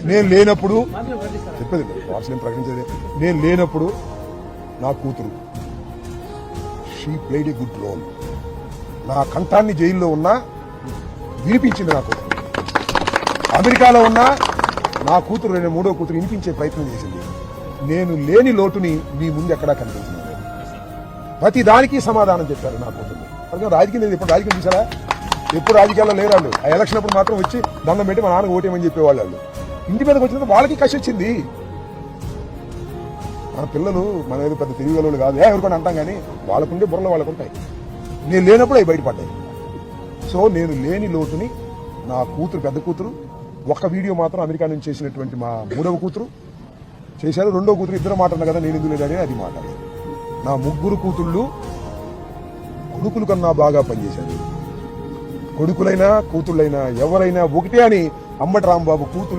నేను లేనప్పుడు చెప్పేది వాట్సాప్ ప్రకటించేది, నేను లేనప్పుడు నా కూతురు she played a good role. నా కంఠాన్ని జైల్లో ఉన్నా వినిపించింది నా కూతురు. అమెరికాలో ఉన్నా నా కూతురు నేను మూడో కూతురు వినిపించే ప్రయత్నం చేసింది. నేను లేని లోటుని మీ ముందు ఎక్కడా కనిపించింది. ప్రతి దానికి సమాధానం చెప్పారు నా కూతుర్ని. రాజకీయం లేదు, ఎప్పుడు రాజకీయం చూసారా? ఎప్పుడు రాజకీయాల్లో లేరు వాళ్ళు. ఆ ఎలక్షన్ అప్పుడు మాత్రం వచ్చి దండం పెట్టి మా నాన్నకు ఓటేమని చెప్పేవాళ్ళు. వాళ్ళు ఇంటి మీదకి వచ్చినందుకు వాళ్ళకి కసి వచ్చింది. మన పిల్లలు మన ఏదో పెద్ద తెలివి వాళ్ళు కాదు, ఎవరికొని అంటాం కానీ వాళ్ళకుండే బుర్రలు వాళ్ళకు ఉంటాయి. నేను లేనప్పుడు అవి బయటపడ్డాయి. సో నేను లేని లోటుని నా కూతురు, పెద్ద కూతురు, ఒక్క వీడియో మాత్రం అమెరికా నుంచి చేసినటువంటి మా మూడవ కూతురు చేశారు. రెండో కూతురు ఇద్దరు మాట్లాడినా కదా నేను ఎందుకు లేదని అది మాట్లాడారు. నా ముగ్గురు కూతుళ్ళు కొడుకుల కన్నా బాగా పనిచేశారు. కొడుకులైనా కూతుళ్ళైనా ఎవరైనా ఒకటే అని అంబటి రాంబాబు కూతుళ్ళు